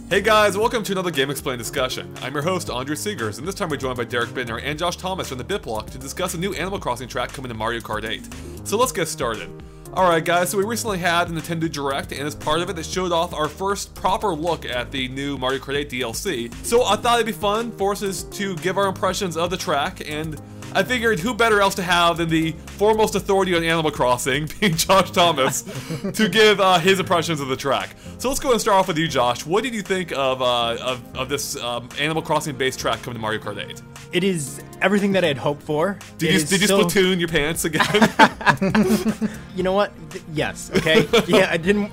Hey guys, welcome to another GameXplain discussion. I'm your host, Andre Seegers, and this time we're joined by Derek Bittner and Josh Thomas from the BitBlock to discuss a new Animal Crossing track coming to Mario Kart 8. So let's get started. Alright guys, so we recently had a Nintendo Direct, and as part of it, they showed off our first proper look at the new Mario Kart 8 DLC. So I thought it'd be fun for us to give our impressions of the track, and I figured who better else to have than the foremost authority on Animal Crossing, being Josh Thomas, to give his impressions of the track. So let's go and start off with you, Josh. What did you think of this Animal Crossing based track coming to Mario Kart 8? It is everything that I had hoped for. Did you Splatoon your pants again? You know what? Yes. Okay. Yeah, I didn't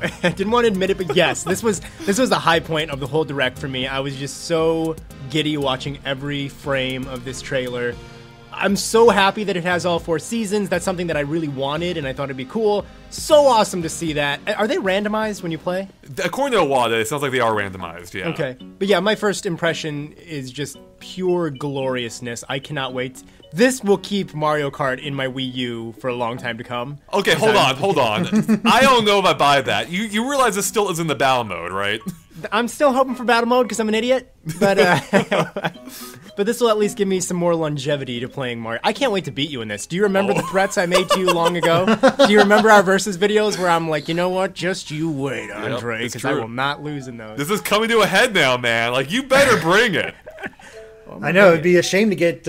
want to admit it, but yes, this was the high point of the whole Direct for me. I was just so giddy watching every frame of this trailer. I'm so happy that it has all 4 seasons. That's something that I really wanted, and I thought it'd be cool. So awesome to see that. Are they randomized when you play? According to Iwata, it sounds like they are randomized, yeah. Okay. But yeah, my first impression is just pure gloriousness. I cannot wait. This will keep Mario Kart in my Wii U for a long time to come. Okay, hold on. I don't know if I buy that. You realize this still is in the battle mode, right? I'm still hoping for battle mode because I'm an idiot, but but this will at least give me some more longevity to playing Mario. I can't wait to beat you in this. Do you remember the threats I made to you long ago? Do you remember our versus videos where I'm like, you know what? Just you wait, Andre, because I will not lose in those. This is coming to a head now, man. Like, you better bring it. I know, it'd be a shame to get,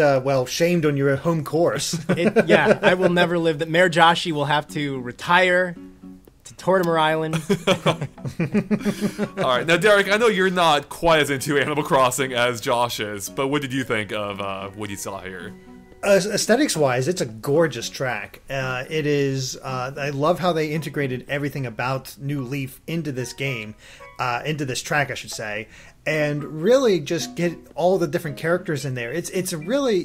shamed on your home course. Yeah, I will never live that. Mayor Joshi will have to retire to Tortimer Island. Alright, now Derek, I know you're not quite as into Animal Crossing as Josh is, but what did you think of what you saw here? Aesthetics-wise, it's a gorgeous track. It is. I love how they integrated everything about New Leaf into this game, into this track, I should say, and really just get all the different characters in there. It's a really,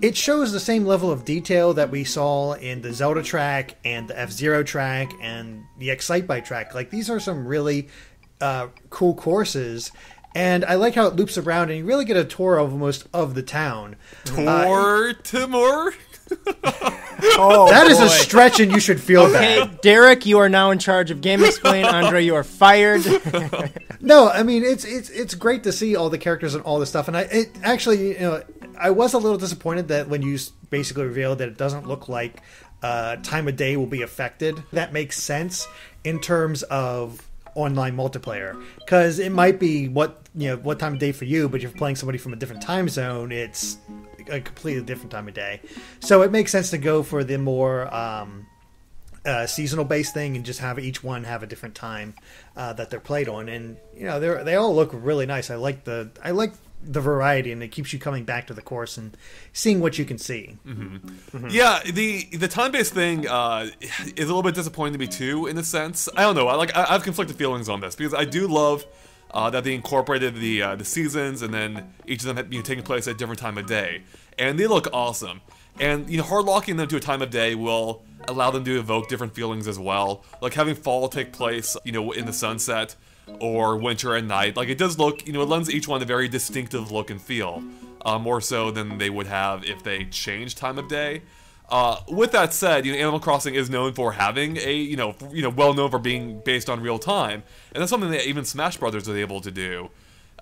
it shows the same level of detail that we saw in the Zelda track and the F-Zero track and the Excitebike track. Like, these are some really cool courses. And I like how it loops around, and you really get a tour of almost of the town. Timur? Oh, that is a stretch, and you should feel that. Okay, Derek, you are now in charge of GameXplain. Andre, you are fired. No, I mean it's great to see all the characters and all this stuff, and I was a little disappointed that when you basically revealed that it doesn't look like time of day will be affected. That makes sense in terms of online multiplayer, because it might be what time of day for you, but if you're playing somebody from a different time zone, it's a completely different time of day. So it makes sense to go for the more seasonal based thing and just have each one have a different time that they're played on. And they all look really nice. I like the variety, and it keeps you coming back to the course and seeing what you can see. Mm-hmm. Mm-hmm. Yeah, the time-based thing is a little bit disappointing to me too, in a sense. I don't know. I have conflicted feelings on this, because I do love that they incorporated the seasons, and then each of them taking place at a different time of day, and they look awesome. And hard locking them to a time of day will allow them to evoke different feelings as well, like having fall take place in the sunset, or winter and night. Like, it does look, it lends each one a very distinctive look and feel, more so than they would have if they changed time of day. With that said, Animal Crossing is known for having a, well known for being based on real time, and that's something that even Smash Brothers was able to do.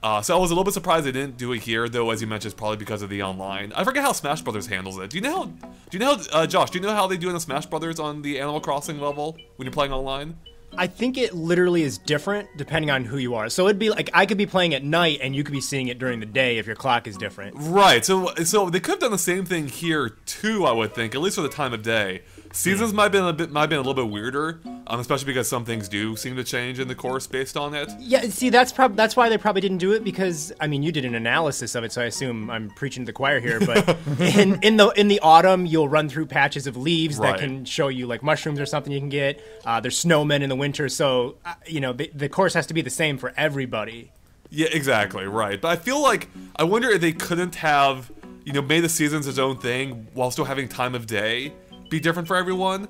So I was a little bit surprised they didn't do it here, though, as you mentioned, it's probably because of the online. I forget how Smash Brothers handles it. Josh, do you know how they do in the Smash Brothers on the Animal Crossing level when you're playing online? I think it literally is different depending on who you are. So it'd be like, I could be playing at night and you could be seeing it during the day if your clock is different. Right, so they could have done the same thing here too, I would think, at least for the time of day. Seasons might have been a little bit weirder, especially because some things do seem to change in the course based on it. Yeah, see, that's why they probably didn't do it, because I mean, you did an analysis of it, so I assume I'm preaching to the choir here. But in the autumn, you'll run through patches of leaves that can show you like mushrooms or something you can get. There's snowmen in the winter, so the course has to be the same for everybody. Yeah, exactly, right. But I feel like, I wonder if they couldn't have made the seasons its own thing while still having time of day be different for everyone.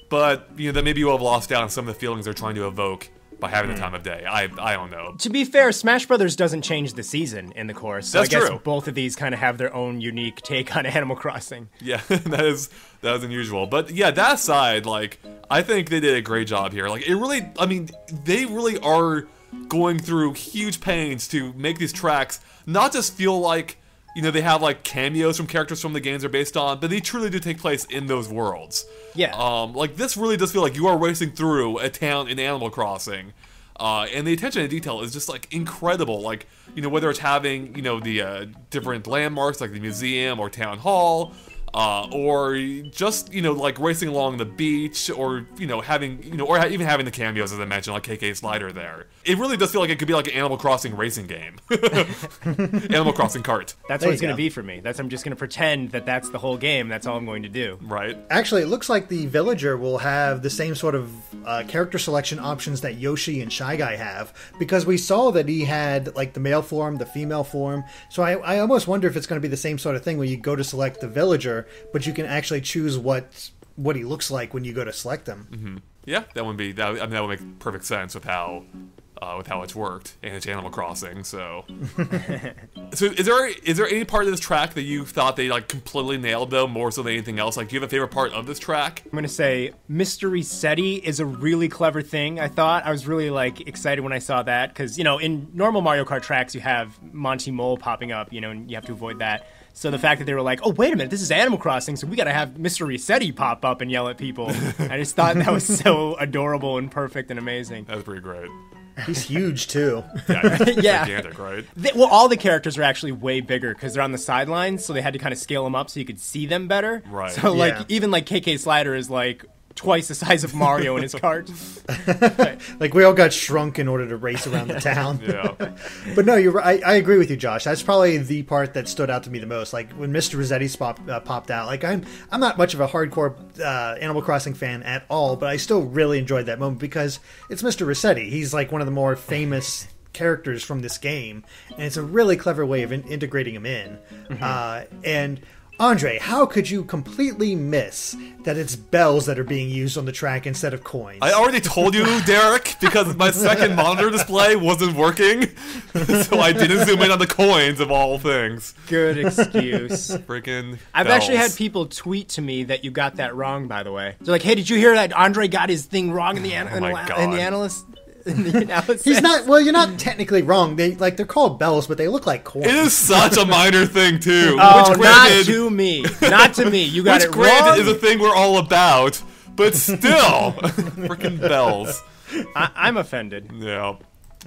But, then maybe you have lost out on some of the feelings they're trying to evoke by having the time of day. I don't know. To be fair, Smash Brothers doesn't change the season in the course. So That's I guess true. both of these kind of have their own unique take on Animal Crossing. Yeah, that is unusual. But yeah, that aside, like, I think they did a great job here. Like, they really are going through huge pains to make these tracks not just feel like, they have like cameos from characters from the games they're based on, but they truly do take place in those worlds. Yeah. Like, this really does feel like you are racing through a town in Animal Crossing. And the attention to detail is just, like, incredible. Like, whether it's having, the different landmarks, like the museum or town hall, or just, like, racing along the beach, or, having, or even having the cameos, as I mentioned, like KK Slider there. It really does feel like it could be like an Animal Crossing racing game. Animal Crossing kart. That's what it's going to be for me. I'm just going to pretend that that's the whole game. That's all I'm going to do. Right. Actually, it looks like the villager will have the same sort of character selection options that Yoshi and Shy Guy have, because we saw that he had like the male form, the female form. So I almost wonder if it's going to be the same sort of thing where you go to select the villager, but you can actually choose what he looks like when you go to select them. Mm-hmm. Yeah, that would make perfect sense with how it's worked, and it's Animal Crossing. So, so is there any part of this track that you thought they like completely nailed though, more so than anything else? Like, do you have a favorite part of this track? I'm gonna say Mr. Resetti is a really clever thing. I was really like excited when I saw that, because in normal Mario Kart tracks you have Monty Mole popping up, and you have to avoid that. So the fact that they were like, oh, wait a minute, this is Animal Crossing, so we gotta have Mr. Resetti pop up and yell at people. I just thought that was so adorable and perfect and amazing. That's pretty great. He's huge too. Yeah, he's Yeah. gigantic, right? All the characters are actually way bigger because they're on the sidelines, so they had to kind of scale them up so you could see them better. Right. So Yeah. even like KK Slider is like twice the size of Mario in his cart. Like, we all got shrunk in order to race around the town. Yeah. But no, you're right. I agree with you, Josh. That's probably the part that stood out to me the most. Like, when Mr. Rossetti's popped out. Like, I'm not much of a hardcore Animal Crossing fan at all, but I still really enjoyed that moment because it's Mr. Rossetti. He's like one of the more famous characters from this game, and it's a really clever way of integrating him in. And Andre, how could you completely miss that it's bells that are being used on the track instead of coins? I already told you, Derek, because my second monitor display wasn't working, so I didn't zoom in on the coins of all things. Good excuse. Freaking I've bells. actually had people tweet to me that you got that wrong, by the way. They're like, hey, did you hear that Andre got his thing wrong in the analysis? He's not. Well, you're not technically wrong. They're called bells, but they look like coins. It is such a minor thing too. Oh, which not granted, to me. Not to me. You got which it granted wrong. is a thing we're all about, but still, freaking bells. I'm offended. Yeah,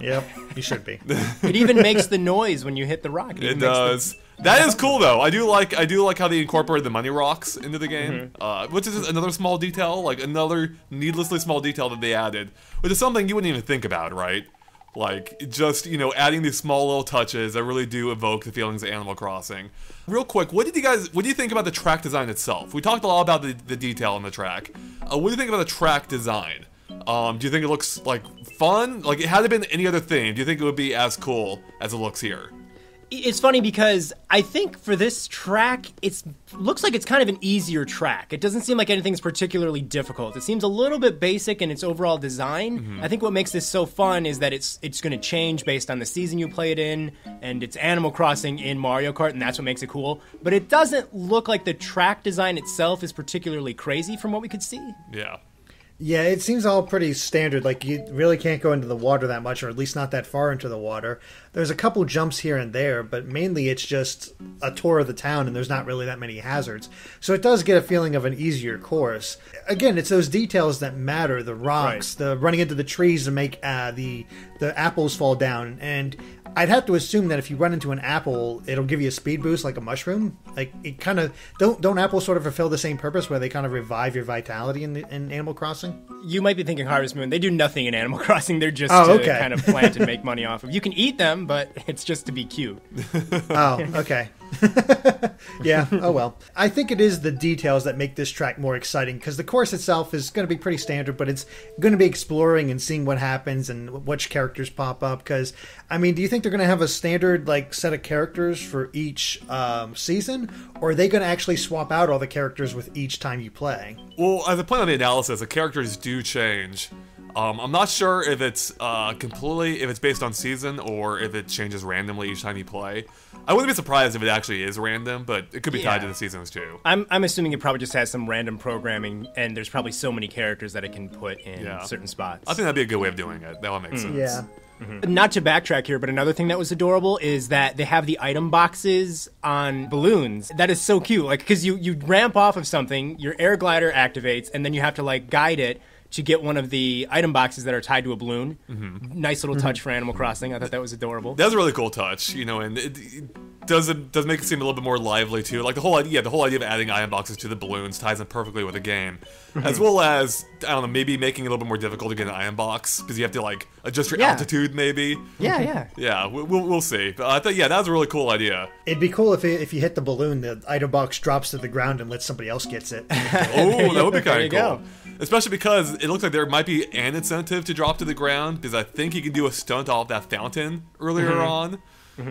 Yep, you should be. It even makes the noise when you hit the rock. it does. That is cool though. I do like how they incorporated the money rocks into the game, which is another small detail, like another needlessly small detail that they added, which is something you wouldn't even think about, right? Like, just, adding these small little touches that really do evoke the feelings of Animal Crossing. Real quick, what do you think about the track design itself? We talked a lot about the detail on the track. What do you think about the track design? Do you think it looks, like, fun? Like, had it been any other thing, do you think it would be as cool as it looks here? It's funny because I think for this track, it looks like it's kind of an easier track. It doesn't seem like anything's particularly difficult. It seems a little bit basic in its overall design. I think what makes this so fun is that it's going to change based on the season you play it in, and it's Animal Crossing in Mario Kart, and that's what makes it cool. But it doesn't look like the track design itself is particularly crazy from what we could see. Yeah. Yeah, it seems all pretty standard. Like, you really can't go into the water that much, or at least not that far into the water. There's a couple jumps here and there, but mainly it's just a tour of the town, and there's not really that many hazards. So it does get a feeling of an easier course. Again, it's those details that matter, the rocks, the running into the trees to make the apples fall down. And I'd have to assume that if you run into an apple, it'll give you a speed boost like a mushroom. Like, it kind of... Don't apples sort of fulfill the same purpose where they kind of revive your vitality in Animal Crossing? You might be thinking Harvest Moon. They do nothing in Animal Crossing. They're just okay. kind of plant and make money off of. You can eat them, but it's just to be cute. Oh, okay. Yeah, oh well. I think it is the details that make this track more exciting, because the course itself is going to be pretty standard, but it's going to be exploring and seeing what happens and which characters pop up. Because, I mean, do you think they're going to have a standard like set of characters for each season, or are they going to actually swap out all the characters with each time you play? Well, as a point of the analysis, the characters do change. I'm not sure if it's if it's based on season or if it changes randomly each time you play. I wouldn't be surprised if it actually is random, but it could be tied to the seasons too. I'm assuming it probably just has some random programming, and there's probably so many characters that it can put in certain spots. I think that'd be a good way of doing it. That would make sense. Yeah. Not to backtrack here, but another thing that was adorable is that they have the item boxes on balloons. That is so cute. Like, because you ramp off of something, your air glider activates, and then you have to like guide it to get one of the item boxes that are tied to a balloon. Nice little touch for Animal Crossing. I thought that was adorable. That's a really cool touch, you know, and it does make it seem a little bit more lively too. Like the whole idea of adding item boxes to the balloons ties in perfectly with the game, as well as I don't know, maybe making it a little bit more difficult to get an item box because you have to like adjust your altitude, maybe. Yeah. We'll see. But I thought that was a really cool idea. It'd be cool if you hit the balloon, the item box drops to the ground and lets somebody else gets it. Oh, that would be kind of cool. Go. Especially because it looks like there might be an incentive to drop to the ground, because I think you can do a stunt off that fountain earlier on.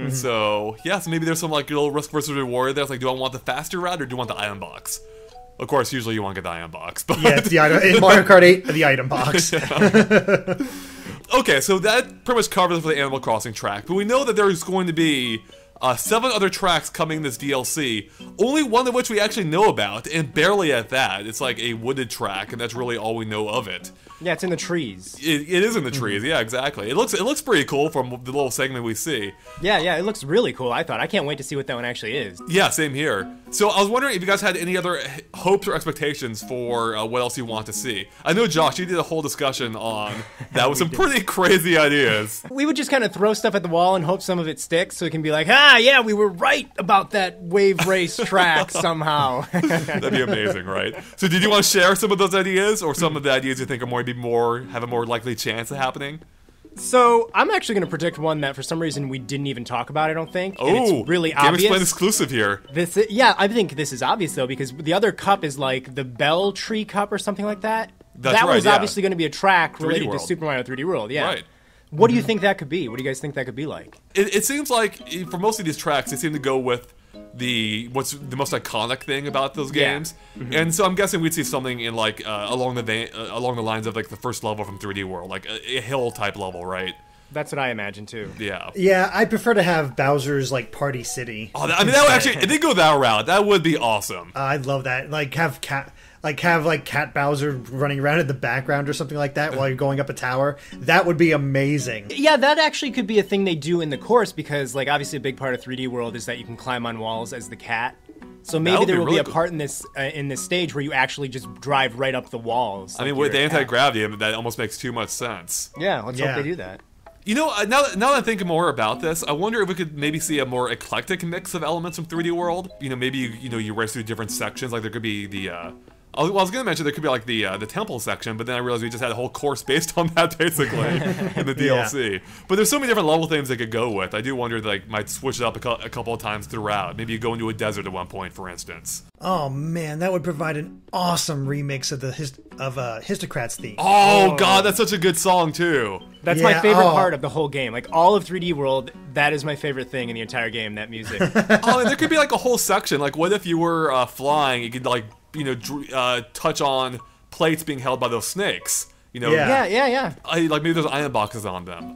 So maybe there's some like little risk versus reward there. It's like, do I want the faster route or do I want the item box? Of course, usually you want to get the item box. But Yeah, it's the item, in Mario Kart 8, the item box. Okay, so that pretty much covers it for the Animal Crossing track. But we know that there's going to be 7 other tracks coming in this DLC, only one of which we actually know about, and barely at that. It's like a wooded track, and that's really all we know of it. Yeah, it's in the trees. It is in the trees, yeah, exactly. It looks pretty cool from the little segment we see. Yeah, it looks really cool, I thought. I can't wait to see what that one actually is. Yeah, same here. So I was wondering if you guys had any other hopes or expectations for what else you want to see. I know, Josh, you did a whole discussion on that with some pretty crazy ideas. We would just kind of throw stuff at the wall and hope some of it sticks, so it can be like, yeah, we were right about that wave race track somehow. That'd be amazing, right? So did you want to share some of those ideas, or some of the ideas you think are have a more likely chance of happening? So I'm actually going to predict one that for some reason we didn't even talk about, I don't think. Oh, and it's really Game obvious. Explain exclusive here. I think this is obvious though, because the other cup is like the Bell Tree Cup or something like that. That's that right, was yeah. obviously going to be a track related to World. Super Mario 3D World, yeah. Right. What do you think that could be? What do you guys think that could be like? It seems like for most of these tracks, they seem to go with what's the most iconic thing about those games, and so I'm guessing we'd see something in like along the lines of like the first level from 3D World, like a hill type level, right? That's what I imagine too. Yeah. Yeah, I prefer to have Bowser's like Party City. Oh, I mean, that would actually, if they go that route, that would be awesome. I'd love that. Like have Cat Bowser running around in the background or something like that while you're going up a tower. That would be amazing. Yeah, that actually could be a thing they do in the course, because like obviously a big part of 3D World is that you can climb on walls as the cat. So maybe there will be a part in this stage where you actually just drive right up the walls. I mean, with the anti-gravity, that almost makes too much sense. Yeah, let's hope they do that. You know, now that I'm thinking more about this, I wonder if we could maybe see a more eclectic mix of elements from 3D World. You know, maybe you race through different sections. Like there could be the I was going to mention there could be like the temple section, but then I realized we just had a whole course based on that basically in the DLC. But there's so many different level themes they could go with. I do wonder if they might switch it up a couple of times throughout. Maybe you go into a desert at one point, for instance. Oh man, that would provide an awesome remix of the Histocrats theme. Oh god, that's such a good song too. That's my favorite part of the whole game. Like all of 3D World, that is my favorite thing in the entire game, that music. Oh, and there could be like a whole section. Like what if you were flying, you could like touch on plates being held by those snakes. Yeah. Like maybe there's iron boxes on them.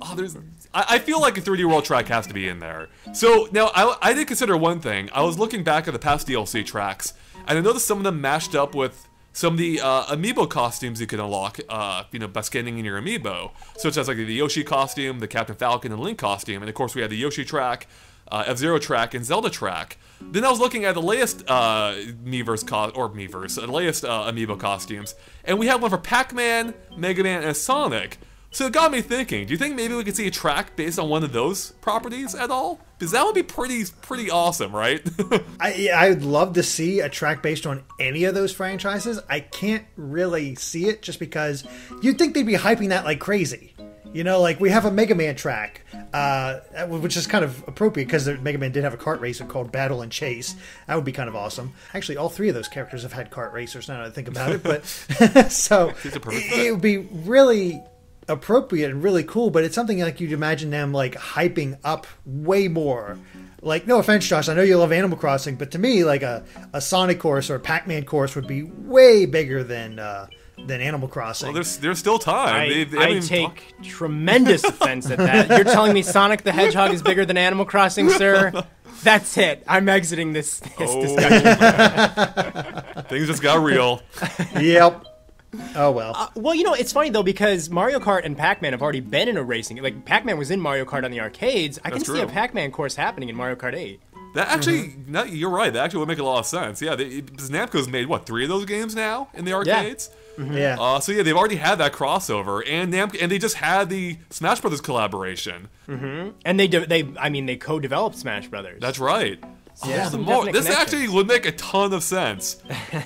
I feel like a 3D World track has to be in there. So now I did consider one thing. I was looking back at the past DLC tracks, and I noticed some of them mashed up with some of the amiibo costumes you can unlock, by scanning in your amiibo, such as like the Yoshi costume, the Captain Falcon and Link costume, and of course we had the Yoshi track, F-Zero track, and Zelda track. Then I was looking at the latest latest amiibo costumes, and we have one for Pac-Man, Mega Man, and Sonic. So it got me thinking, do you think maybe we could see a track based on one of those properties at all? Because that would be pretty awesome, right? I would love to see a track based on any of those franchises. I can't really see it just because you'd think they'd be hyping that like crazy. You know, like we have a Mega Man track, which is kind of appropriate because Mega Man did have a kart racer called Battle and Chase. That would be kind of awesome. Actually, all three of those characters have had kart racers now that I think about it. But so it would be really appropriate and really cool, but it's something like you'd imagine them like hyping up way more. Like, no offense, Josh, I know you love Animal Crossing, but to me, like a Sonic course or a Pac-Man course would be way bigger than Animal Crossing. Well, there's still time. I take tremendous offense at that. You're telling me Sonic the Hedgehog is bigger than Animal Crossing, sir? That's it. I'm exiting this discussion. Things just got real. Yep. Oh, well. Well, you know, it's funny, though, because Mario Kart and Pac-Man have already been in a racing. Like, Pac-Man was in Mario Kart on the arcades. I can see a Pac-Man course happening in Mario Kart 8. That actually, you're right. That actually would make a lot of sense. Yeah, because Namco's made, what, 3 of those games now in the arcades? Yeah. Mm-hmm. Yeah. So, yeah, they've already had that crossover. And they just had the Smash Brothers collaboration. Mm-hmm. And they co-developed Smash Brothers. That's right. Yeah. This actually would make a ton of sense.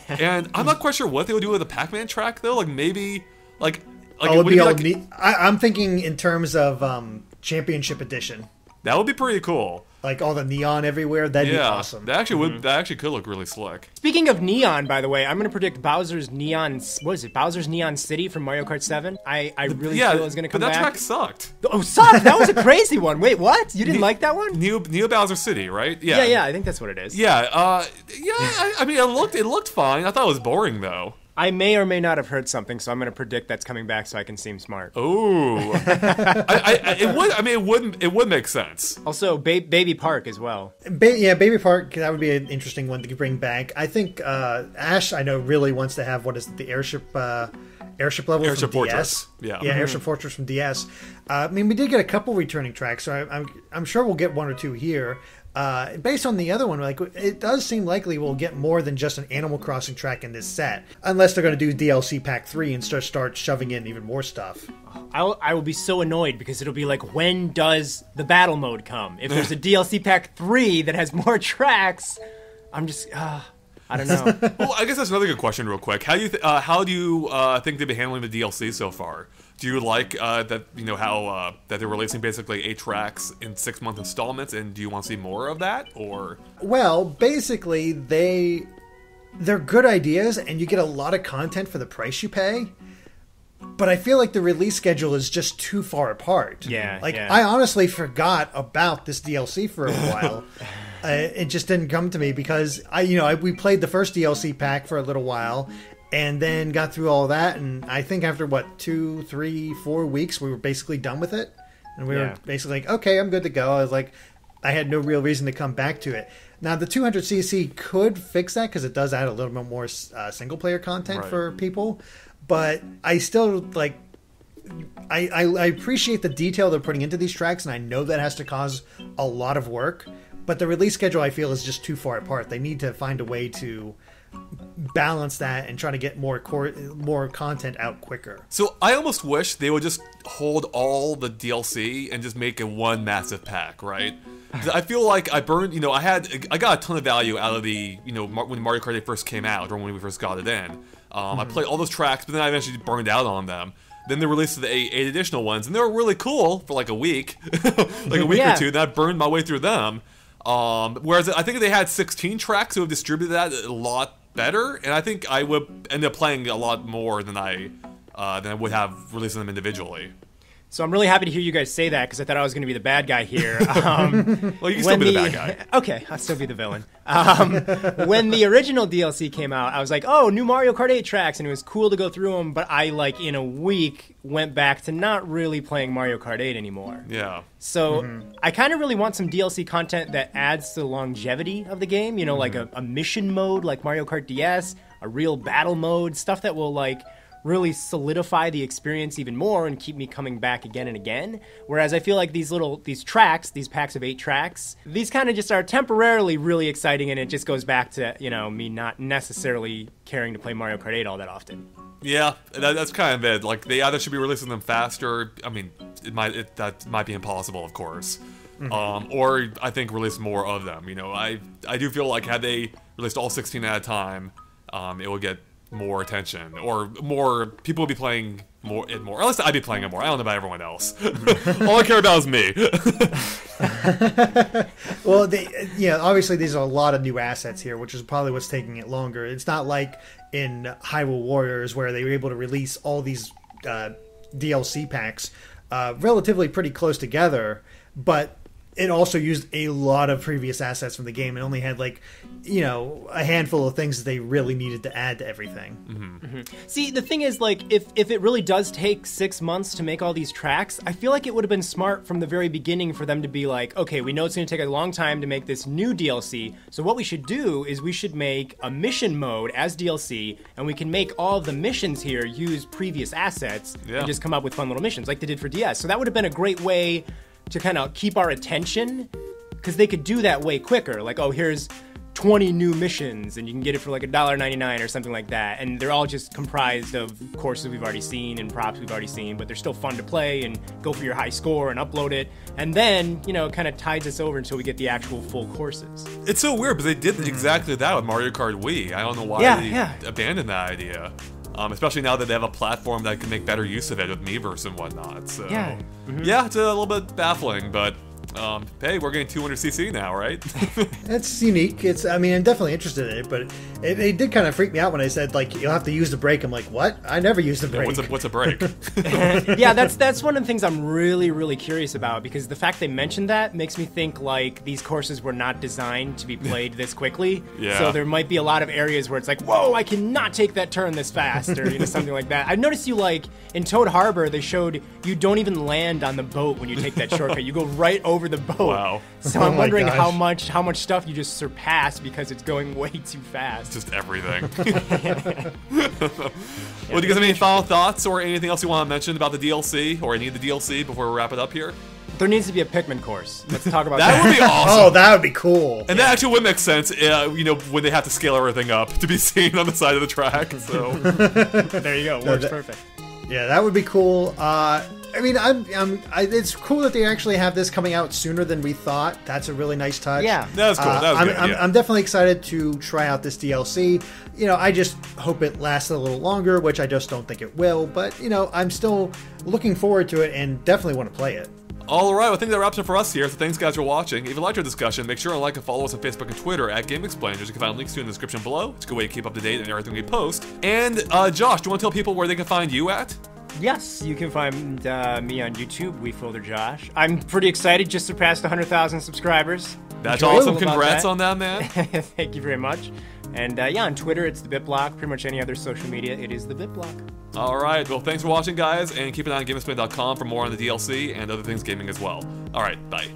And I'm not quite sure what they would do with a Pac-Man track, though. Like, maybe, like it would be like, I'm thinking in terms of Championship Edition. That would be pretty cool. Like all the neon everywhere, that'd be awesome. That actually could look really slick. Speaking of neon, by the way, I'm going to predict Bowser's Neon. What is it? Bowser's Neon City from Mario Kart 7. I really feel is going to come back. But that track sucked. Oh, sucked! That was a crazy one. Wait, what? You didn't like that one? Neo Bowser City, right? Yeah. Yeah. I think that's what it is. Yeah. I mean, it looked fine. I thought it was boring though. I may or may not have heard something, so I'm going to predict that's coming back, so I can seem smart. Ooh. It would make sense. Also, Baby Park as well. Baby Park, that would be an interesting one to bring back. I think Ash, I know, really wants to have, the airship level Airship from DS. DS. Yeah, Airship Fortress from DS. I mean, we did get a couple returning tracks, so I'm sure we'll get 1 or 2 here. Based on the other one, like it does seem likely we'll get more than just an Animal Crossing track in this set, unless they're going to do DLC Pack 3 and start shoving in even more stuff. I will be so annoyed because it'll be like, when does the battle mode come? If there's a DLC Pack 3 that has more tracks, I'm just I don't know. Well, I guess that's another good question, real quick. How do you think they've been handling the DLC so far? Do you like that? You know how that they're releasing basically 8 tracks in 6-month installments, and do you want to see more of that, or? Well, basically they're good ideas, and you get a lot of content for the price you pay. But I feel like the release schedule is just too far apart. Yeah. I honestly forgot about this DLC for a while. It just didn't come to me because we played the first DLC pack for a little while. And then got through all that, and I think after 2, 3, 4 weeks, we were basically done with it, and we were basically like, okay, I'm good to go. I had no real reason to come back to it. Now the 200cc could fix that because it does add a little bit more single player content for people, but I still I appreciate the detail they're putting into these tracks, and I know that has to cause a lot of work, but the release schedule I feel is just too far apart. They need to find a way to balance that and try to get more content out quicker. So I almost wish they would just hold all the DLC and just make it one massive pack, right? 'Cause I feel like I got a ton of value out of the when Mario Kart 8 first came out, or when we first got it in. I played all those tracks, but then I eventually burned out on them. Then they released the 8 additional ones, and they were really cool for like a week, or 2. Then I burned my way through them. Whereas I think if they had 16 tracks, it would have distributed that a lot better, and I think I would end up playing a lot more than I would have releasing them individually. So I'm really happy to hear you guys say that, because I thought I was going to be the bad guy here. Well, you can still be the bad guy. Okay, I'll still be the villain. When the original DLC came out, I was like, oh, new Mario Kart 8 tracks, and it was cool to go through them, but I, in a week, went back to not really playing Mario Kart 8 anymore. Yeah. So I kind of really want some DLC content that adds to the longevity of the game, like a mission mode like Mario Kart DS, a real battle mode, stuff that will, really solidify the experience even more and keep me coming back again and again. Whereas I feel like these tracks, these packs of 8 tracks, these kind of just are temporarily really exciting, and it just goes back to, me not necessarily caring to play Mario Kart 8 all that often. Yeah, that's kind of it. Like, they either should be releasing them faster. I mean, that might be impossible, of course. Or I think release more of them. I do feel like had they released all 16 at a time, it would get more attention, or more people will be playing more, or at least I'd be playing it more. I don't know about everyone else. All I care about is me. Well, obviously these are a lot of new assets here, which is probably what's taking it longer. It's not like in Hyrule Warriors where they were able to release all these DLC packs relatively pretty close together, but it also used a lot of previous assets from the game and only had a handful of things that they really needed to add to everything. See, the thing is, if it really does take 6 months to make all these tracks, I feel like it would have been smart from the very beginning for them to be like, okay, we know it's going to take a long time to make this new DLC, so what we should do is we should make a mission mode as DLC, and we can make all of the missions here use previous assets and just come up with fun little missions like they did for DS. So that would have been a great way to kind of keep our attention, because they could do that way quicker. Like, oh, here's 20 new missions, and you can get it for like $1.99 or something like that. And they're all just comprised of courses we've already seen and props we've already seen, but they're still fun to play and go for your high score and upload it. And then, it kind of tides us over until we get the actual full courses. It's so weird, but they did exactly that with Mario Kart Wii. I don't know why they abandoned that idea. Especially now that they have a platform that can make better use of it with Miiverse and whatnot. So yeah, it's a little bit baffling, but hey, we're getting 200cc now, right? That's unique. I'm definitely interested in it, but it did kind of freak me out when I said, you'll have to use the brake. I'm like, what? I never use the brake. What's a brake? Yeah, that's one of the things I'm really, really curious about, because the fact they mentioned that makes me think these courses were not designed to be played this quickly. Yeah. So there might be a lot of areas where it's like, whoa, I cannot take that turn this fast, or something like that. I've noticed in Toad Harbor, they showed you don't even land on the boat when you take that shortcut. You go right over the boat. Wow. So I'm wondering how much stuff you just surpass because it's going way too fast. Just everything. Well, do you guys have any final thoughts or anything else you want to mention about the DLC or any of the DLC before we wrap it up here? There needs to be a Pikmin course. Let's talk about that. That would be awesome. Oh, that would be cool. And that actually would make sense, when they have to scale everything up to be seen on the side of the track. So there you go. Works perfect. Yeah, that would be cool. It's cool that they actually have this coming out sooner than we thought. That's a really nice touch. Yeah, that was cool. That was good. I'm definitely excited to try out this DLC. I just hope it lasts a little longer, which I just don't think it will. But I'm still looking forward to it and definitely want to play it. Alright, well, I think that wraps it for us here, so thanks guys for watching. If you liked our discussion, make sure to like and follow us on Facebook and Twitter at GameXplainers. You can find links to in the description below. It's a good way to keep up to date on everything we post. And, Josh, do you want to tell people where they can find you at? Yes, you can find me on YouTube, WeFolderJosh. I'm pretty excited, just surpassed 100,000 subscribers. That's awesome, congrats on that, man. Thank you very much. And on Twitter, it's the BitBlock. Pretty much any other social media, it is the BitBlock. Alright, well, thanks for watching, guys, and keep an eye on GameXplain.com for more on the DLC and other things gaming as well. Alright, bye.